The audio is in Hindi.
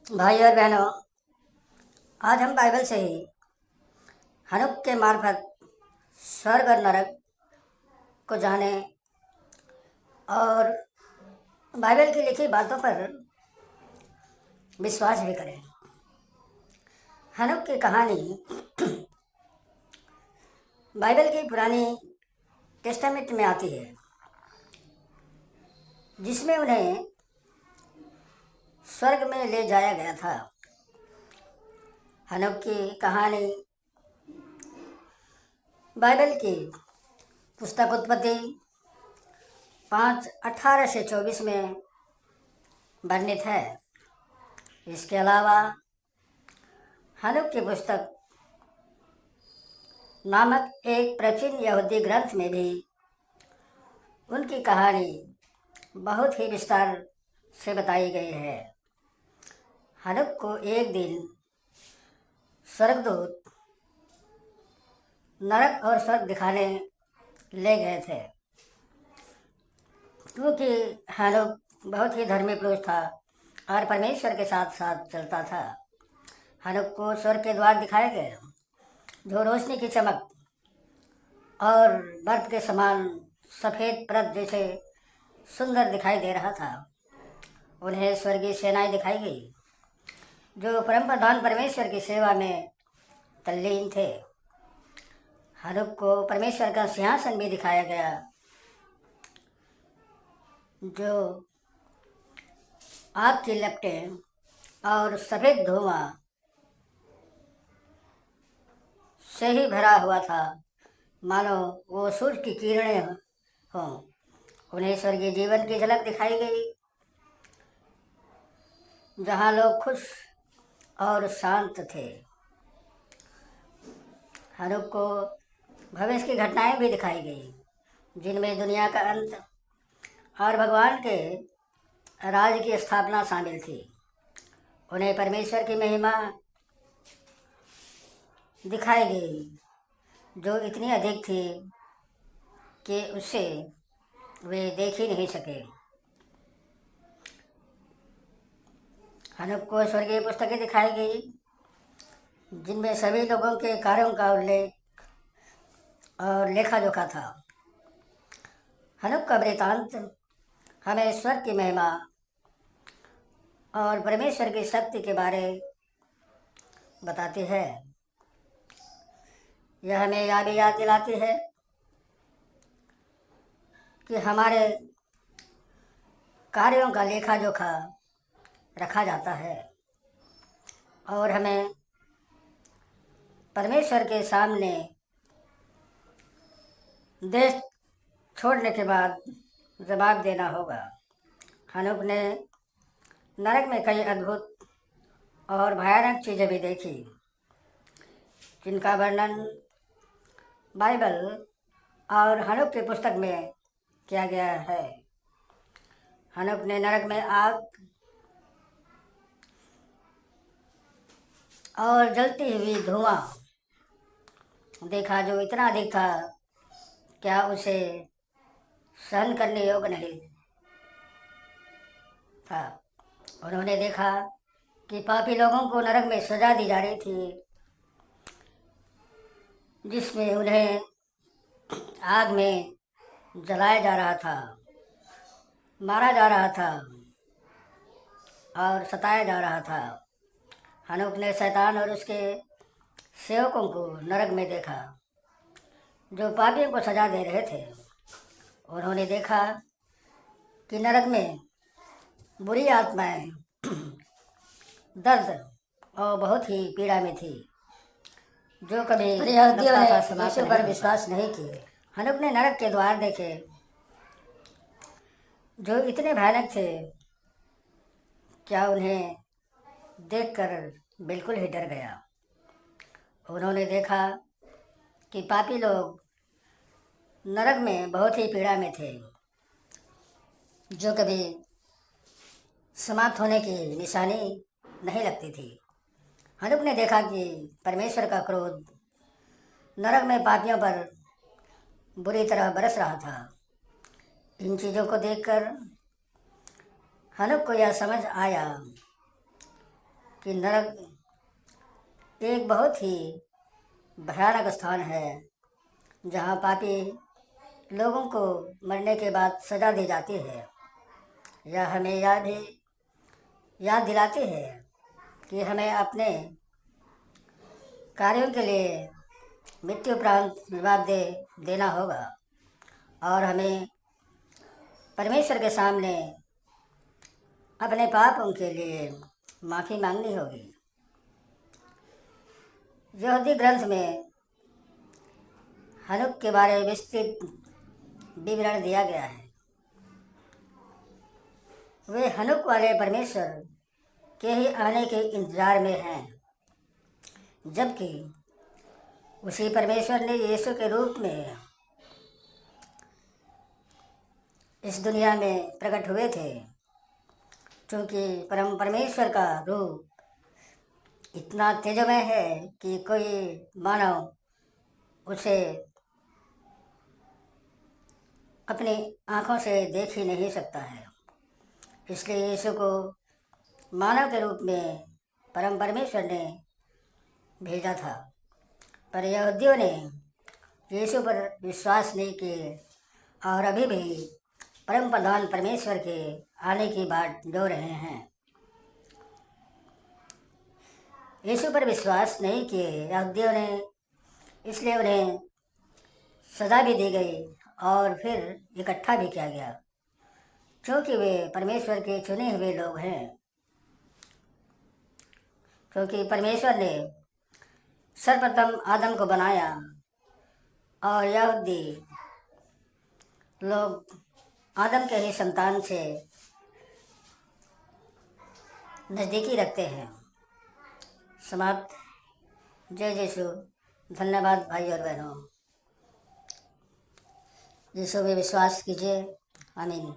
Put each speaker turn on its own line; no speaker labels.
भाई और बहनों, आज हम बाइबल से ही हनूक के मार्फत स्वर्ग और नरक को जाने और बाइबल की लिखी बातों पर विश्वास भी करें। हनूक की कहानी बाइबल की पुरानी टेस्टामेंट में आती है, जिसमें उन्हें स्वर्ग में ले जाया गया था। हनूक की कहानी बाइबल की पुस्तक उत्पत्ति 5:18-24 में वर्णित है। इसके अलावा हनूक की पुस्तक नामक एक प्राचीन यहूदी ग्रंथ में भी उनकी कहानी बहुत ही विस्तार से बताई गई है। हनूक को एक दिन स्वर्गदूत नरक और स्वर्ग दिखाने ले गए थे, क्योंकि हनूक बहुत ही धर्मी पुरुष था और परमेश्वर के साथ साथ चलता था। हनूक को स्वर्ग के द्वार दिखाए गए, जो रोशनी की चमक और बर्फ के समान सफ़ेद परत जैसे सुंदर दिखाई दे रहा था। उन्हें स्वर्गीय सेनाएं दिखाई गई, जो परम प्रधान परमेश्वर की सेवा में तल्लीन थे। हनूक को परमेश्वर का सिंहासन भी दिखाया गया, जो आग की लपटें और सफ़ेद धुआं से ही भरा हुआ था, मानो वो सूर्य की किरणें हों। उन्हें स्वर्गीय जीवन की झलक दिखाई गई, जहाँ लोग खुश और शांत थे। हनूक को भविष्य की घटनाएं भी दिखाई गई, जिनमें दुनिया का अंत और भगवान के राज्य की स्थापना शामिल थी। उन्हें परमेश्वर की महिमा दिखाई गई, जो इतनी अधिक थी कि उसे वे देख ही नहीं सके। हनूक को स्वर्गीय पुस्तकें दिखाई गई, जिनमें सभी लोगों के कार्यों का उल्लेख और लेखा जोखा था। हनूक का वृतांत हमें स्वर्ग की महिमा और परमेश्वर की शक्ति के बारे बताती है। यह हमें यह भी याद दिलाती है कि हमारे कार्यों का लेखा जोखा रखा जाता है और हमें परमेश्वर के सामने देश छोड़ने के बाद जवाब देना होगा। हनूक ने नरक में कई अद्भुत और भयानक चीज़ें भी देखी, जिनका वर्णन बाइबल और हनूक की पुस्तक में किया गया है। हनूक ने नरक में आग और जलती हुई धुआं देखा, जो इतना अधिक था क्या उसे सहन करने योग्य नहीं था। उन्होंने देखा कि पापी लोगों को नरक में सजा दी जा रही थी, जिसमें उन्हें आग में जलाया जा रहा था, मारा जा रहा था और सताया जा रहा था। हनूक ने शैतान और उसके सेवकों को नरक में देखा, जो पापियों को सजा दे रहे थे। उन्होंने देखा कि नरक में बुरी आत्माएं दर्द और बहुत ही पीड़ा में थी, जो कभी यहूदियों ने यीशु पर विश्वास नहीं किए। हनूक ने नरक के द्वार देखे, जो इतने भयानक थे क्या उन्हें देखकर बिल्कुल ही डर गया। उन्होंने देखा कि पापी लोग नरक में बहुत ही पीड़ा में थे, जो कभी समाप्त होने की निशानी नहीं लगती थी। हनूक ने देखा कि परमेश्वर का क्रोध नरक में पापियों पर बुरी तरह बरस रहा था। इन चीज़ों को देखकर हनूक को यह समझ आया कि नरक एक बहुत ही भयानक स्थान है जहाँ पापी लोगों को मरने के बाद सज़ा दी जाती है। यह हमें याद दिलाती है कि हमें अपने कार्यों के लिए मृत्यु उपरांत जवाब देना होगा और हमें परमेश्वर के सामने अपने पापों के लिए माफ़ी मांगनी होगी। यहूदी ग्रंथ में हनूक के बारे में विस्तृत विवरण दिया गया है। वे हनूक वाले परमेश्वर के ही आने के इंतज़ार में हैं, जबकि उसी परमेश्वर ने यीशु के रूप में इस दुनिया में प्रकट हुए थे। क्योंकि परम परमेश्वर का रूप इतना तेजमय है कि कोई मानव उसे अपनी आँखों से देख ही नहीं सकता है। इसलिए यीशु को मानव के रूप में परम परमेश्वर ने भेजा था, पर यहूदियों ने यीशु पर विश्वास नहीं किए और अभी भी परम प्रधान परमेश्वर के आने की बाट जो रहे हैं। यीशु पर विश्वास नहीं किए यहूदियों ने, इसलिए उन्हें सज़ा भी दी गई और फिर इकट्ठा भी किया गया, क्योंकि वे परमेश्वर के चुने हुए लोग हैं। क्योंकि परमेश्वर ने सर्वप्रथम आदम को बनाया और यहूदी लोग आदम के ही संतान से नज़दीकी रखते हैं। समाप्त। जय यीशु। धन्यवाद भाई और बहनों। यीशु में विश्वास कीजिए। आमीन।